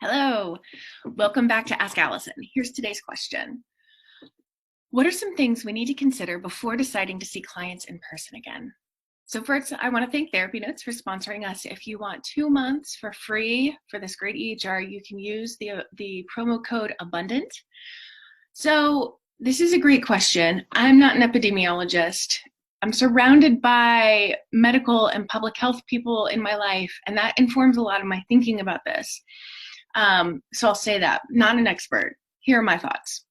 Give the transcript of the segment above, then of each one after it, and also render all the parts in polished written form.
Hello, welcome back to Ask Allison. Here's today's question. What are some things we need to consider before deciding to see clients in person again? So first, I want to thank TherapyNotes for sponsoring us. If you want 2 months for free for this great EHR, you can use the promo code ABUNDANT. So this is a great question. I'm not an epidemiologist. I'm surrounded by medical and public health people in my life, and that informs a lot of my thinking about this. So I'll say that, not an expert. Here are my thoughts.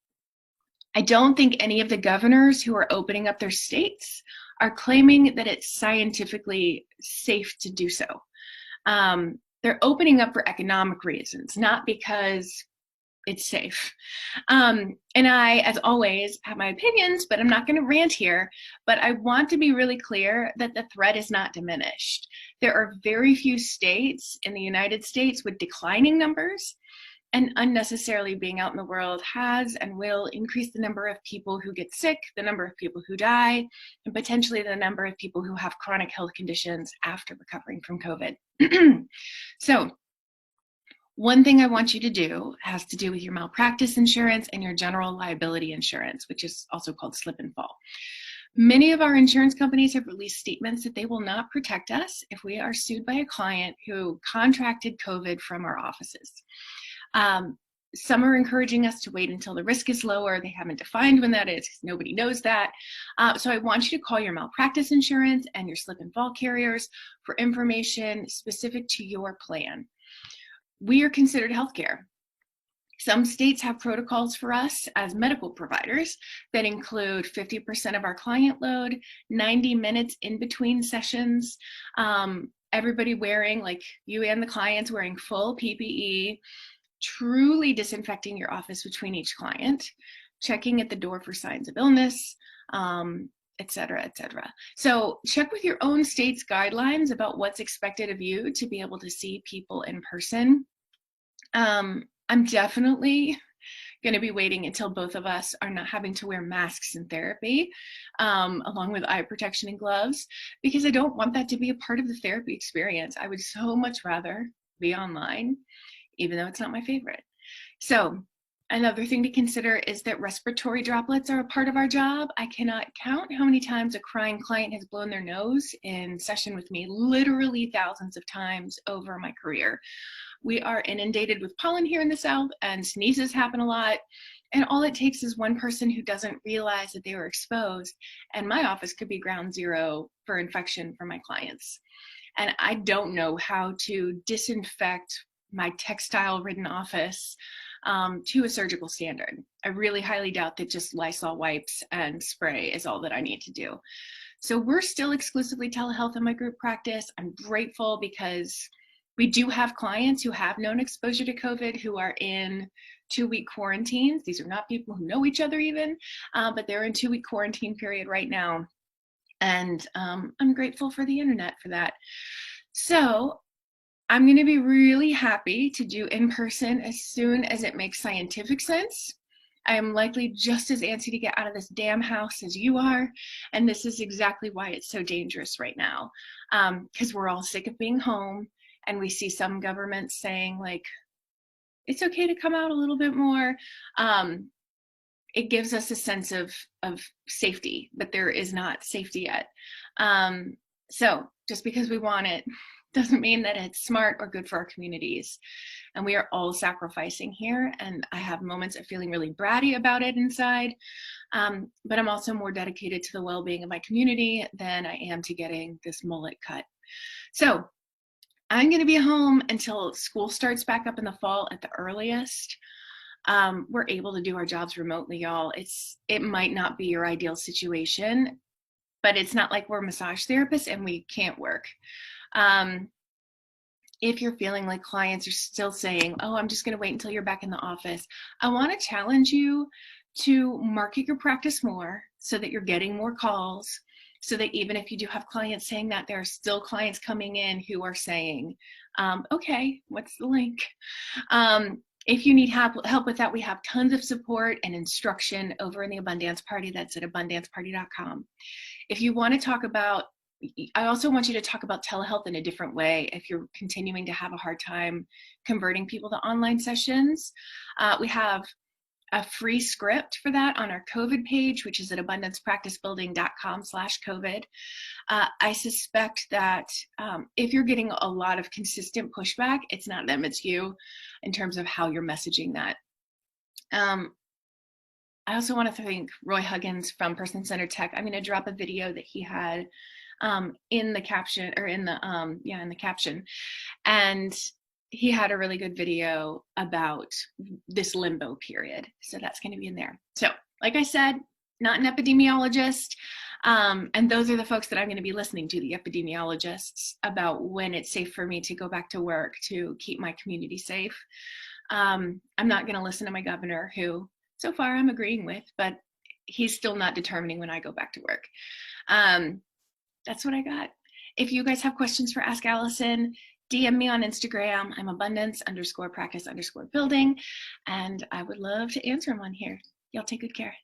I don't think any of the governors who are opening up their states are claiming that it's scientifically safe to do so. They're opening up for economic reasons, not because it's safe. And I, as always, have my opinions, but I'm not going to rant here. But I want to be really clear that the threat is not diminished. There are very few states in the United States with declining numbers, and unnecessarily being out in the world has and will increase the number of people who get sick, the number of people who die, and potentially the number of people who have chronic health conditions after recovering from COVID. So, one thing I want you to do has to do with your malpractice insurance and your general liability insurance, which is also called slip and fall. Many of our insurance companies have released statements that they will not protect us if we are sued by a client who contracted COVID from our offices. Some are encouraging us to wait until the risk is lower. They haven't defined when that is. Nobody knows that. So I want you to call your malpractice insurance and your slip and fall carriers for information specific to your plan. We are considered healthcare. Some states have protocols for us as medical providers that include 50% of our client load, 90 minutes in between sessions, everybody wearing, like you and the clients, wearing full PPE, truly disinfecting your office between each client, checking at the door for signs of illness, et cetera, et cetera. So check with your own state's guidelines about what's expected of you to be able to see people in person. I'm definitely going to be waiting until both of us are not having to wear masks in therapy, along with eye protection and gloves, because I don't want that to be a part of the therapy experience. I would so much rather be online, even though it's not my favorite. So another thing to consider is that respiratory droplets are a part of our job. I cannot count how many times a crying client has blown their nose in session with me, literally thousands of times over my career. We are inundated with pollen here in the South, and sneezes happen a lot. And all it takes is one person who doesn't realize that they were exposed, and my office could be ground zero for infection for my clients. And I don't know how to disinfect my textile-ridden office to a surgical standard. I really highly doubt that just Lysol wipes and spray is all that I need to do. So we're still exclusively telehealth in my group practice. I'm grateful because we do have clients who have known exposure to COVID who are in 2-week quarantines. These are not people who know each other even, but they're in 2-week quarantine period right now. And I'm grateful for the internet for that. So I'm going to be really happy to do in person as soon as it makes scientific sense. I am likely just as antsy to get out of this damn house as you are. And this is exactly why it's so dangerous right now. Because we're all sick of being home. And we see some governments saying, like, it's okay to come out a little bit more. It gives us a sense of safety, but there is not safety yet. So just because we want it doesn't mean that it's smart or good for our communities. And we are all sacrificing here. And I have moments of feeling really bratty about it inside. But I'm also more dedicated to the well-being of my community than I am to getting this mullet cut. So I'm going to be home until school starts back up in the fall at the earliest. We're able to do our jobs remotely, y'all. It might not be your ideal situation, but it's not like we're massage therapists and we can't work. If you're feeling like clients are still saying, oh, I'm just going to wait until you're back in the office, I want to challenge you to market your practice more so that you're getting more calls, so that even if you do have clients saying that, there are still clients coming in who are saying, okay, what's the link? If you need help with that, we have tons of support and instruction over in the Abundance Party. That's at abundanceparty.com. If you want to talk about I also want you to talk about telehealth in a different way if you're continuing to have a hard time converting people to online sessions. We have a free script for that on our COVID page, which is at abundancepracticebuilding.com/COVID. I suspect that if you're getting a lot of consistent pushback, it's not them, it's you in terms of how you're messaging that. I also want to thank Roy Huggins from Person Centered Tech. I'm going to drop a video that he had in the caption, or in the in the caption, and he had a really good video about this limbo period. So that's going to be in there. So like I said, not an epidemiologist. And those are the folks that I'm going to be listening to, the epidemiologists, about when it's safe for me to go back to work to keep my community safe. I'm not going to listen to my governor, who so far I'm agreeing with, but he's still not determining when I go back to work. That's what I got. If you guys have questions for Ask Allison, DM me on Instagram. I'm abundance_practice_building, and I would love to answer them on here. Y'all take good care.